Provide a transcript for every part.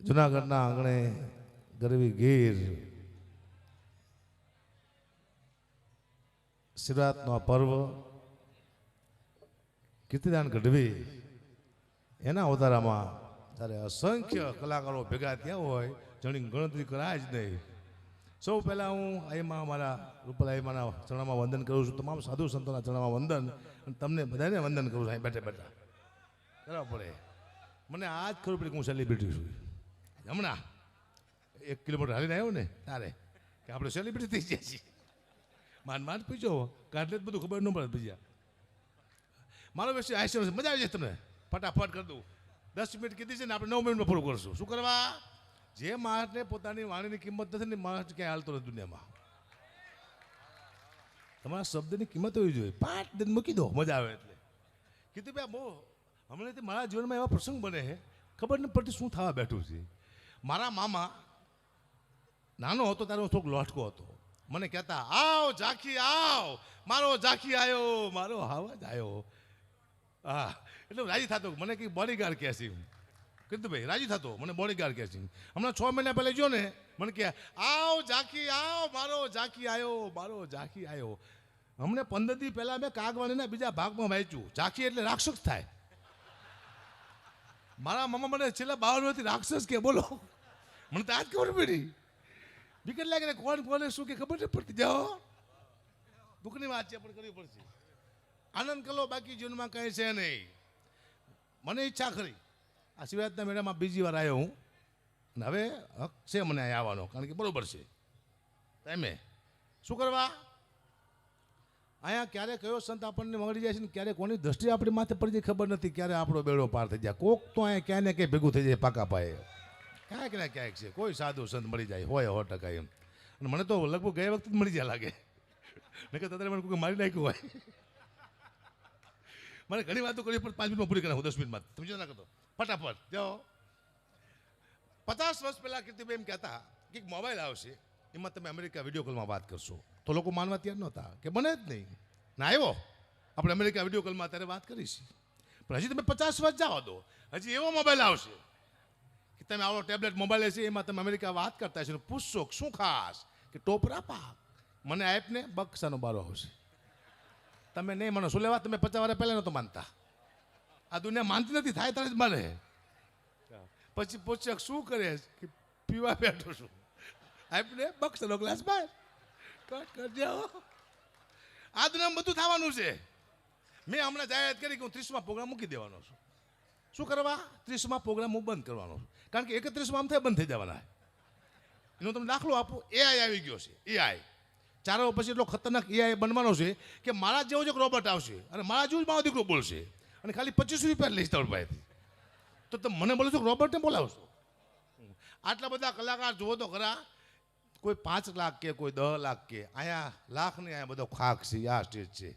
જુનાગઢના આંગણે ગરવી ગીર શિવરાતનો આ પર્વ કીર્તિદાન ગઢવી એના અવતારામાં ત્યારે અસંખ્ય કલાકારો ભેગા થયા હોય જેની ગણતરી કરાય જ નહીં. સૌ પહેલાં હું આઈમાં મારા રૂપલ આઈમાના ચરણમાં વંદન કરું છું, તમામ સાધુ સંતોના ચરણમાં વંદન, અને તમને બધાને વંદન કરું છું. અહીં બેઠા બેઠા કરવા પડે. મને આ જ ખબર પડી કે હું સેલિબ્રિટી છું. હમણાં 1 કિલોમીટર હાલીને આવ્યો ને તારે કે આપણે સેલિબ્રિટી થઈ ગયા છીએ. માંડ પૂછો કાઢલે જ બધું ખબર ન પડે. બીજા મારો વિશે આશય મજા આવી જાય તમને. ફટાફટ કરી દઉં. 10 મિનિટ કીધી છે ને આપણે 9 મિનિટમાં પૂરું કરશું. શું કરવા? જે માણસને પોતાની વાણીની કિંમત નથી ને માણસ ક્યાંય હાલતો નથી દુનિયામાં. તમારા શબ્દની કિંમત હોવી જોઈએ. 5 દિન મૂકી દો, મજા આવે એટલે. કીધું ભાઈ બહુ હમણાંથી મારા જીવનમાં એવા પ્રસંગ બને છે ખબર નહીં પડતી શું થવા બેઠું છે. મારા મામા નાનો હતો ત્યારે હું થોડોક લોટકો હતો. મને કહેતા આવ ઝાંખી આવ, મારો ઝાંખી આવ્યો, મારો હાવજ આવ્યો. હા એટલે રાજી થતો. મને કંઈક બોડીગાર્ડ કહે છે. કીધું ભાઈ રાજી થતો, મને બોડીગાર્ડ કહે છે. હમણાં 6 મહિના પહેલાં જો ને મને કહે આવ ઝાંખી આવ, મારો ઝાંખી આવ્યો, મારો ઝાંખી આવ્યો. હમણાં 15 દી પહેલાં મેં કાગવાણીના બીજા ભાગમાં વાંચ્યું. ઝાંખી એટલે રાક્ષસ થાય. મારા મામા મને છેલ્લા 52 વર્ષથી રાક્ષસ કે બોલો. મને તો આજ ખબર પડી. વિકેટ લાગે કોણ કોને શું કે ખબર નહીં પડતી. જાઓ દુઃખની વાત છે પણ કરવી પડશે. આનંદ કરો, બાકી જીવનમાં કંઈ છે નહીં. મને ઈચ્છા ખરી આ શિવરાતના મેળામાં બીજી વાર આવ્યો હું, અને હવે હક છે મને અહીં આવવાનો, કારણ કે બરાબર છે ટાઈમે. શું કરવા? અહીંયા ક્યારે કયો સંત આપણને મળી જાય છે ને ક્યારે કોની દ્રષ્ટિ આપણી માથે પડી જાય ખબર નથી. ક્યારે આપણો બેડો પાર થઈ જાય. કોક તો અહીંયા ક્યાંય ને ક્યાંય ભેગું થઈ જાય પાકા પાયે. ક્યાંક ને ક્યાંક છે કોઈ સાધુ સંત મળી જાય હોય 100% એમ. અને મને તો લગભગ ગયા વખતે જ મળી જાય લાગે. નહીં કે તારે મને કોઈ મારી નાખ્યું હોય. મને ઘણી વાતો કરી પણ 5 મિનિટમાં પૂરી કરાવું, 10 મિનિટમાં. તમે ના કરતો ફટાફટ જાઓ. 50 વર્ષ પહેલાં કીર્તિભાઈ એમ કહેતા કે મોબાઈલ આવશે એમાં તમે અમેરિકા વિડીયો કોલમાં વાત કરશો. તો લોકો માનવા તૈયાર નહોતા કે બને જ નહીં. ના આવ્યો આપણે અમેરિકા વિડીયો કોલમાં અત્યારે વાત કરીશ. પણ હજી તમે 50 વર્ષ જાઓ દો, હજી એવો મોબાઈલ આવશે કે તમે આવો ટેબ્લેટ મોબાઈલ હશે એમાં તમે અમેરિકા વાત કરતા હશો. પૂછશો શું ખાસ કે ટોપરા પાક મને આપને બક્સાનો બારો આવશે. તમે નહીં માનો. શું લેવા? તમે 50 વર્ષ પહેલાં નહોતો માનતા. આ દુનિયા માનતી નથી, થાય ત્યારે જ માને. પછી પૂછશે શું કરે કે પીવા બેઠો છું, આપને બક્સાનો ગ્લાસ બહાર કટ કરજો. આ દુનિયામાં બધું થવાનું છે. મેં હમણાં જાહેરાત કરી કે હું 30મા પ્રોગ્રામ મૂકી દેવાનો છું. શું કરવા? 30મા પ્રોગ્રામ હું બંધ કરવાનો છું. કારણ કે 31મા આમ થાય બંધ થઈ જવાના. એનો તમે દાખલો આપો. એઆઈ આવી ગયો છે. એઆઈ 4 વર્ષ પછી એટલો ખતરનાક એઆઈ બનવાનો છે કે મારા જેવો જ એક રોબોટ આવશે અને મારા જેવું જ મારો દીકરો બોલશે અને ખાલી 25 રૂપિયા લઈશ તમારી પાસેથી. તો તમે મને બોલો છો રોબોટને બોલાવશો? આટલા બધા કલાકાર જુઓ તો ખરા. કોઈ 5 લાખ કે કોઈ 10 લાખ કે. અહીંયા લાખ નહીં, અહીંયા બધો ખાક છે. આ સ્ટેજ છે.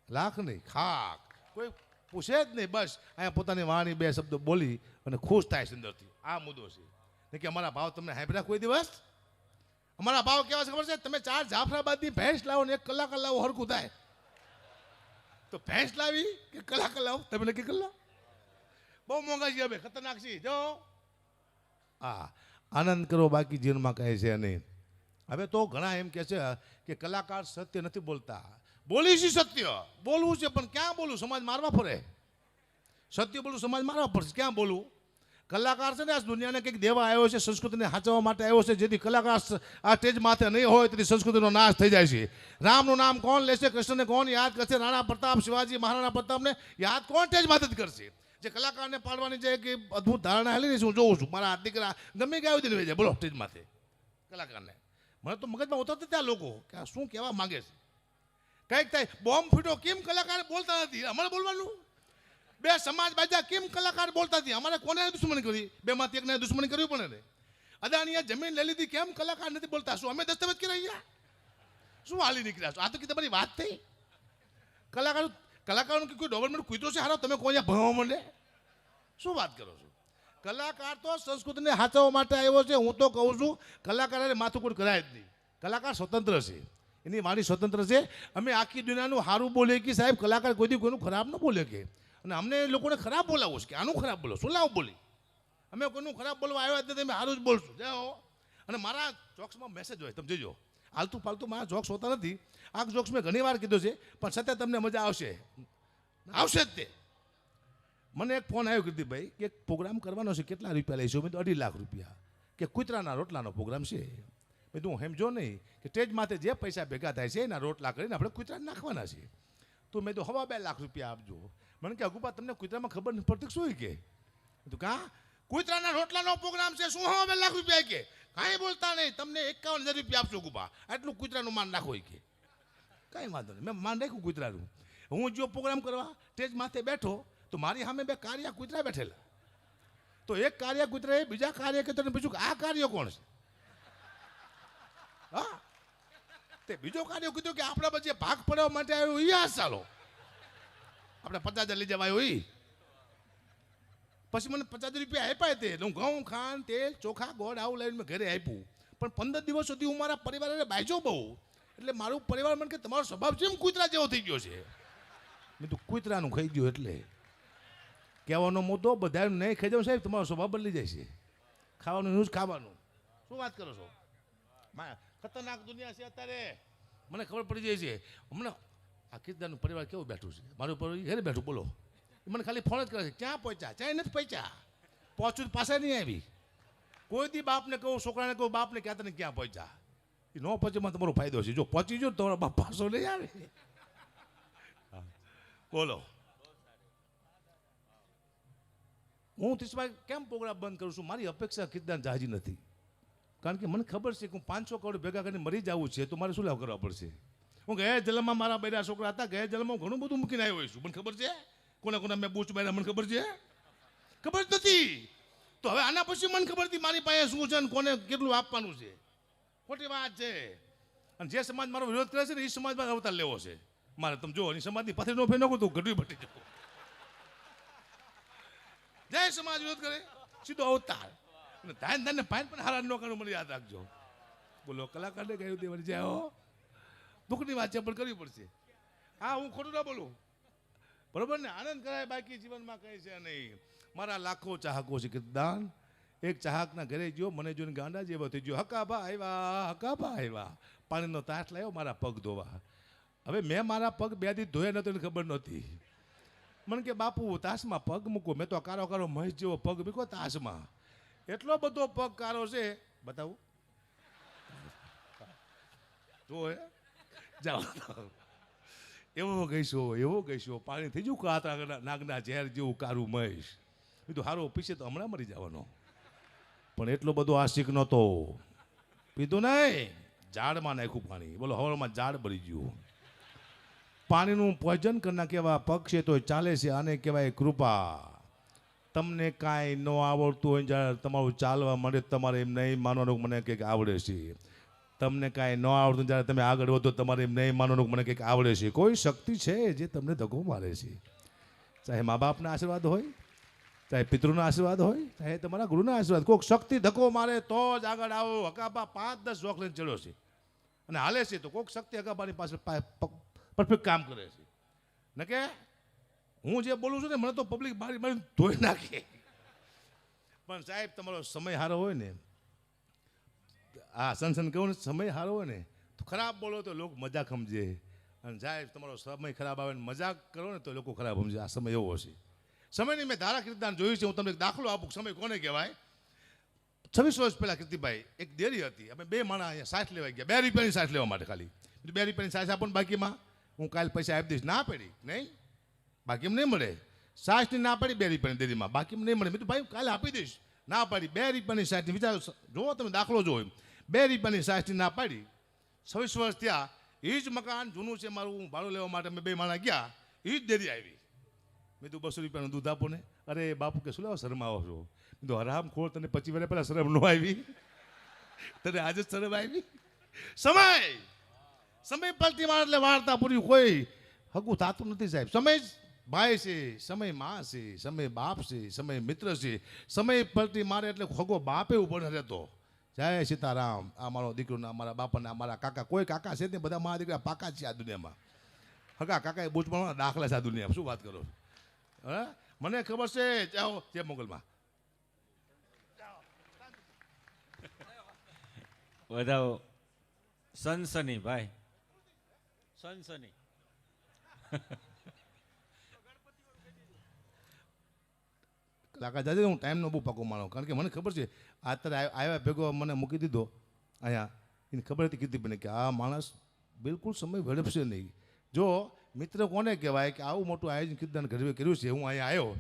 લાખ નહીં, ખાક. કોઈ પૂછે જ નહીં. બસ અહીંયા પોતાની વાણી 2 શબ્દો બોલી અને ખુશ થાય સુંદરથી. આ મુદ્દો છે. નહીં કે અમારા ભાવ તમને સાંભળ્યા કોઈ દિવસ? અમારા ભાવ કેવા છે ખબર છે? તમે 4 જાફરાબાદની ભેંસ લાવો ને 1 કલાક લાવો હરખું થાય. તો ભેંસ લાવી કે કલાક લાવો તમે નક્કી કરી લો. બહુ મોંઘા છે હવે, ખતરનાક છે. જો હા આનંદ કરો, બાકી જીવનમાં કહે છે નહીં. હવે તો ઘણા એમ કહે છે કે કલાકાર સત્ય નથી બોલતા. બોલી છે સત્ય, બોલવું છે પણ ક્યાં બોલું? સમાજ મારવા પડે. સત્ય બોલું સમાજ મારવા પડશે. ક્યાં બોલવું? કલાકાર છે ને આ દુનિયાને કંઈક દેવા આવ્યો છે, સંસ્કૃતિને સાચવવા માટે આવ્યો છે. જેથી કલાકાર આ સ્ટેજ માથે નહીં હોય તેથી સંસ્કૃતિનો નાશ થઈ જાય છે. રામનું નામ કોણ લેશે? કૃષ્ણને કોણ યાદ કરશે? રાણા પ્રતાપ, શિવાજી મહારાણા પ્રતાપને યાદ કોણ સ્ટેજ માથે જ કરશે? જે કલાકારને પાડવાની જે કે અદભુત ધારણા હેલી છે હું જોઉં છું. મારા દીકરા ગમે કે આવી દઈને જાય બોલો સ્ટેજ માથે કલાકારને. મને તો મગજમાં ઉતરતા ત્યાં લોકો કે આ શું કહેવા માંગે છે. કંઈક થાય બોમ્બ ફૂટો કેમ કલાકાર બોલતા નથી? અમારે બોલવાનું. 2 સમાજ બાજા કેમ કલાકાર બોલતા નથી? અમારે કોને દુશ્મની કરી? 2 માંથી એકને દુશ્મની કરવી પડે ને. અદાણીએ જમીન લઈ લીધી કેમ કલાકાર નથી બોલતા? શું અમે દસ્તાવેજ કરી રહ્યા? શું હાલી નીકળ્યા છો? આ તો કે તમારી વાત થઈ. કલાકારોનું કોઈ ગવર્મેન્ટ કૂતરો છે હારો તમે કોઈ ભણવા માંડે? શું વાત કરો છો? કલાકાર તો સંસ્કૃતિને સાચવવા માટે આવ્યો છે. હું તો કહું છું કલાકારને માથુકૂટ કરાય જ નહીં. કલાકાર સ્વતંત્ર છે, એની વાણી સ્વતંત્ર છે. અમે આખી દુનિયાનું સારું બોલે કે સાહેબ કલાકાર કોઈ દી કોઈનું ખરાબ ન બોલે કે. અને અમને લોકોને ખરાબ બોલાવો છે કે આનું ખરાબ બોલો શું લાવ બોલી. અમે કોઈનું ખરાબ બોલવા આવ્યા જ નથી, અમે સારું જ બોલશું જાઓ. અને મારા જોક્સમાં મેસેજ હોય, તમે જોજો. આલતુ ફાલતુ મારા જોક્સ હોતા નથી. આ જોક્સ મેં ઘણી વાર કીધો છે, પણ છતાં તમને મજા આવશે જ તે. મને એક ફોન આવ્યો કીર્તિભાઈ કે એક પ્રોગ્રામ કરવાનો છે, કેટલા રૂપિયા લઈશું? મેં તો 2.5 લાખ રૂપિયા. કે કૂતરાના રોટલાનો પ્રોગ્રામ છે. મેં તું સમજો નહીં કે સ્ટેજ માથે જે પૈસા ભેગા થાય છે એના રોટલા કરીને આપણે કૂતરાને નાખવાના છે. તો મેં તો 2.5 લાખ રૂપિયા આપજો. મને કે અગુપા તમને કૂતરામાં ખબર નથી પડતી શું? કે તું કા કૂતરાના રોટલાનો પ્રોગ્રામ છે, શું 2.5 લાખ રૂપિયા? કે કાંઈ બોલતા નહીં, તમને 51,000 રૂપિયા આપશો અગુપા, આટલું કૂતરાનું માન નાખો. કે કાંઈ વાંધો નહીં, મેં માન રાખ્યું કૂતરાનું. હું જો પ્રોગ્રામ કરવા સ્ટેજ માથે બેઠો તો મારી સામે 2 કારિયા કૂતરા બેઠેલા. તો એક કારિયા કૂતરાએ બીજા કારિયા કૂતરાને પૂછ્યું કે આ કાર્ય કોણ છે? હા, તે બીજો કાર્ય કીધું કે આપણા પછી ભાગ પડવા માટે આવ્યો એ આ ચાલો આપણે 50,000 લઈ જવા આવ્યો. એ પછી મને 50,000 રૂપિયા આપ્યા. તે હું ઘઉં ખાંડ તેલ ચોખા ગોળ આવું લઈને મેં ઘરે આપ્યું. પણ 15 દિવસ સુધી હું મારા પરિવારને બાજ્યો બહુ. એટલે મારું પરિવાર મને કે તમારો સ્વભાવ કેમ કૂતરા જેવો થઈ ગયો છે? મેં તો કૂતરાનું ખાઈ ગયું. એટલે કહેવાનો મુદ્દો બધા નહીં ખાઈ જાઉં સાહેબ, તમારો સ્વભાવ બદલી જાય છે. ખાવાનું ન્યૂઝ ખાવાનું. શું વાત કરો છો? ખતરનાક દુનિયા છે અત્યારે, મને ખબર પડી જાય છે. હમણાં આ કીર્તનનું પરિવાર કેવું બેઠું છે, મારું પરિવાર ઘરે બેઠું. બોલો, મને ખાલી ફોન જ કરે છે, ક્યાં પહોંચ્યા? ક્યાંય નથી પહોંચ્યા. પહોંચું પાસે નહીં આવી. કોઈ દી બાપને કહું, છોકરાને કહું, બાપને કહેતા ને ક્યાં પહોંચ્યા. એ ન પહોંચેમાં તમારો ફાયદો છે. જો પહોંચી જો તમારો બાપ પાછો નહીં આવે. બોલો, હું તીસભાઈ કેમ પ્રોગ્રામ બંધ કરું છું? મારી અપેક્ષા કીર્તન જાજી નથી. કારણ કે મને ખબર છે કે હું 500 કરોડ ભેગા કરીને મરી જવું છે, તો મારે શું લાવ કરવા પડશે? હું ગયા જન્મમાં મારા બેરા છોકરા હતા, ગયા જન્મમાં ઘણું બધું મૂકીને આવ્યો છું. મને ખબર છે કોના કોના મેં બૂચ માર્યા, મને ખબર છે? ખબર જ નથી. તો હવે આના પછી મને ખબર હતી મારી પાસે શું છે ને કોને કેટલું આપવાનું છે. ખોટી વાત છે. અને જે સમાજ મારો વિરોધ કરે છે ને એ સમાજમાં અવતાર લેવો છે મારે. તમે જો એની સમાજની પાથરી નો ફેર નાખો તો ગઢવી બટી જવું. જય સમાજ વિરોધ કરે સીધો અવતાર. ધાન ધાન પાન પણ હારા ન કરવું, મને યાદ રાખજો. બોલો, કલાકારને કહ્યું દેવાની જાય હો, દુઃખની વાત છે પણ કરવી પડશે. હા, હું ખોટું ના બોલું, બરોબર ને? આનંદ કરાય, બાકી જીવનમાં કંઈ છે નહીં. મારા લાખો ચાહકો છે. કીર્તન એક ચાહકના ઘરે ગયો, મને જોઈને ગાંડા જેવો થઈ ગયો. હકાભા આવ્યા, હકાભા આવ્યા. પાણીનો તાસ લાવ્યો મારા પગ ધોવા. હવે મેં મારા પગ 2 દી ધોયા નતો એને ખબર નહોતી. મને કે બાપુ તાસમાં પગ મૂકો. મેં તો કારો કારો મહેશ જેવો પગ મૂકો તાસમાં. એટલો બધો પગ કારો છે, બતાવું જો જાઓ. એવો ગઈશો પાણી થઈ ગયું કાતરા નાગના ઝેર જેવું કારું મહેશ. કીધું હારો પીશે તો હમણાં મરી જવાનો. પણ એટલો બધો આશિક નહોતો. પીધું નહીં, ઝાડમાં નાખ્યું પાણી. બોલો, હવામાં ઝાડ બળી ગયું. પાણીનું પોઈઝન કરના કેવા પગ છે તો ચાલે છે. આને કહેવાય કૃપા. તમને કાંઈ ન આવડતું હોય જ્યારે તમારું ચાલવા મળે, તમારે એમ નહીં માનવાનું મને કંઈક આવડે છે. તમને કાંઈ ન આવડતું જ્યારે તમે આગળ વધો, તમારે એમ નહીં માનવાનું મને કંઈક આવડે છે. કોઈ શક્તિ છે જે તમને ધક્કો મારે છે. ચાહે મા બાપના આશીર્વાદ હોય, ચાહે પિતૃના આશીર્વાદ હોય, ચાહે તમારા ગુરુના આશીર્વાદ. કોઈક શક્તિ ધક્કો મારે તો જ આગળ આવો. હકાબા 5-10 જોખ લઈને ચડ્યો છે અને હાલે છે, તો કોઈક શક્તિ હકાબાની પાસે પરફેક્ટ કામ કરે છે. ન કે હું જે બોલું છું ને, મને તો પબ્લિક મારી મારી ધોઈ નાખે. પણ સાહેબ, તમારો સમય સારો હોય ને, આ સનસન કહું ને, સમય સારો હોય ને તો ખરાબ બોલો તો લોકો મજાક સમજે. અને સાહેબ, તમારો સમય ખરાબ આવે ને મજાક કરો ને તો લોકો ખરાબ સમજે. આ સમય એવો છે. સમયની મેં ધારા કીર્તન જોયું છે. હું તમને એક દાખલો આપું. સમય કોને કહેવાય? 26 વર્ષ પહેલાં કીર્તિભાઈ એક ડેરી હતી. અમે 2 માણસ અહીંયા સાસ લેવા ગયા, 2 રૂપિયાની સાસ લેવા માટે. ખાલી 2 રૂપિયાની સાસ આપો ને બાકીમાં હું કાલે પૈસા આપી દઈશ. ના પડી નહીં, બાકી એમ નહીં મળે. સાસની ના પાડી 2 રૂપિયાની ડેરીમાં, બાકી એમ નહીં મળે. મેં તો ભાઈ કાલે આપી દઈશ. ના પાડી 2 રૂપિયાની સાસની. વિચારો, જુઓ તમે દાખલો જોયો. 2 રૂપિયાની સાસની ના પાડી. 26 વર્ષ થયા. એ જ મકાન જૂનું છે મારું, ભાડું લેવા માટે અમે 2 માણસ ગયા. એ જ ડેરી આવી. મેં તો 200 રૂપિયાનું દૂધ આપો ને. અરે બાપુ કે શું લેવા શરમ આવો છો? મેં તો હરામ ખોર, તને 25 વર્ષ પહેલાં શરમ ન આવી, તને આજે જ શરમ આવી? સમય પલટી માર એટલે વાર્તા પૂરી. કોઈ હગું થતું નથી સાહેબ. સમય ભાઈ છે, સમય માં છે, સમય બાપ છે, સમય મિત્ર છે. સમય પલટી મારે એટલે હગો બાપે ઉપર રહેતો. જય સીતારામ. આ મારો દીકરો, મારા બાપાના, મારા કાકા, કોઈ કાકા છે ને બધા મારા દીકરા પાકા છે આ દુનિયામાં. હગા કાકા એ બૂચમાં દાખલા છે આ દુનિયામાં. શું વાત કરો? હા, મને ખબર છે. જાઓ જે મોગલમાં વધાવો સનસની ભાઈ સનસની કાકા દાદી હું ટાઈમનો બહુ પાકો માનો કારણ કે મને ખબર છે અત્યારે આવ્યા ભેગો મને મૂકી દીધો અહીંયા એને ખબર હતી કીધી મને કે આ માણસ બિલકુલ સમય વેડપશે નહીં. જો મિત્ર કોને કહેવાય કે આવું મોટું આયોજન કીર્તન ઘરે કર્યું છે હું અહીંયા આવ્યો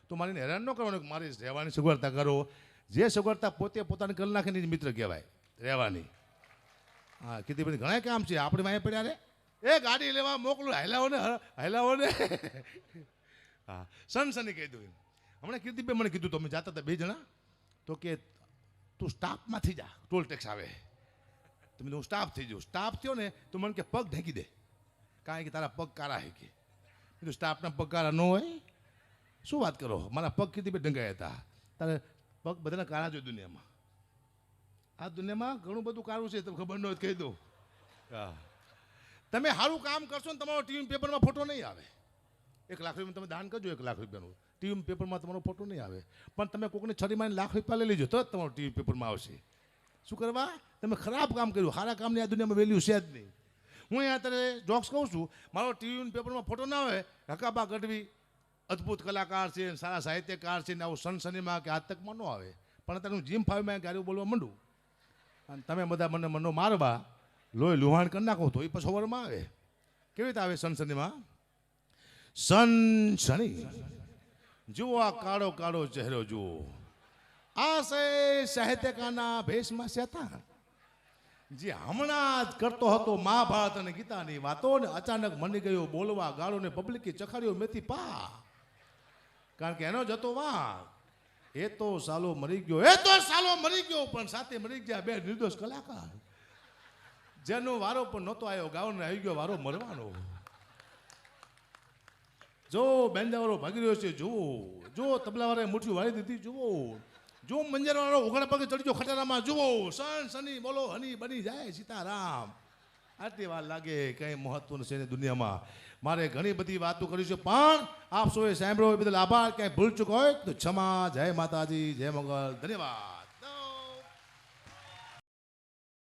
તો મારીને હેરાન ન કરવાનું કે મારી રહેવાની સગવડતા કરો. જે સગવડતા પોતે પોતાની કરી નાખે ને મિત્ર કહેવાય રહેવાની. હા કીધી ભાઈ ઘણા કામ છે આપણે અહીંયા પડ્યા રે એ ગાડી લેવા મોકલું હાલાવો ને હા સનસની કહી દઉં. હમણાં કીર્તિભાઈ મને કીધું તમે જાતા હતા 2 જણા તો કે તું સ્ટાફમાંથી જા ટોલ ટેક્સ આવે તમે હું સ્ટાફ થઈ જાઉં. સ્ટાફ થયો ને તો મને કે પગ ઢેંકી દે કારણ કે તારા પગ કાળા હે કે કીધું સ્ટાફના પગ કાળા ન હોય શું વાત કરો મારા પગ કીર્તિભાઈ ઢંગાયા હતા તારે પગ બધાના કાળા જોઈએ દુનિયામાં. આ દુનિયામાં ઘણું બધું કાળું છે તમને ખબર ન હોય કહી દઉં. હા તમે સારું કામ કરશો ને તમારો ટીવી પેપરમાં ફોટો નહીં આવે. 1 લાખ રૂપિયા તમે દાન કરજો 1 લાખ રૂપિયાનું ટીવી પેપરમાં તમારો ફોટો નહીં આવે પણ તમે કોકને છરી મારીને લાખ રૂપિયા લઈ લેજો તો જ તમારો ટીવી પેપરમાં આવશે. શું કરવા તમે ખરાબ કામ કર્યું સારા કામની આ દુનિયામાં વેલ્યુ છે જ નહીં. હું અહીંયા અત્યારે જોક્સ કહું છું મારો ટીવી પેપરમાં ફોટો ના આવે હકાબા ગઢવી અદ્ભુત કલાકાર છે સારા સાહિત્યકાર છે ને આવું સનસનીમાં કે આજ તકમાં ન આવે પણ અત્યારે હું જીમ ફાવીમાં ગાડીઓ બોલવા માંડું અને તમે બધા મને મનો મારવા લોહી લુહાણ કરી નાખો તો એ પછી ખબરમાં આવે. કેવી રીતે આવે સનસનીમાં સનસની જુઓ આ કાળો કાળો ચહેરો જુઓ આ સે સાહિત્યકારના ભેષમાં હતા જે હમણાં જ કરતો હતો મહાભારત અને ગીતાની વાતો ને અચાનક મની ગયો બોલવા ગાળો ને પબ્લિકે ચખાડ્યો મેથી પા કારણ કે એનો જતો વાંક એ તો સાલો મરી ગયો પણ સાથે મરી ગયા 2 નિર્દોષ કલાકાર જેનો વારો પણ નહોતો આવ્યો ગાવાનો આવી ગયો વારો મરવાનો. જો બેન્જાવાળો ભાગી રહ્યો છે જુઓ જો તબલાવાળાએ મુઠ્ઠી વાળી દીધી જુઓ જો મંજરાવાળો ઉઘાડા પગે ચડી ગયો ખટારામાં જુઓ સની બોલો હની બની જાય સીતારામ. આટલી વાર લાગે કંઈ મહત્વ છે ને દુનિયામાં મારે ઘણી બધી વાતો કરી છે પણ આપ સૌએ સાંભળ્યો એ બદલ આભાર. ક્યાંય ભૂલ ચૂક હોય તો ક્ષમા. જય માતાજી જય મંગલ ધન્યવાદ.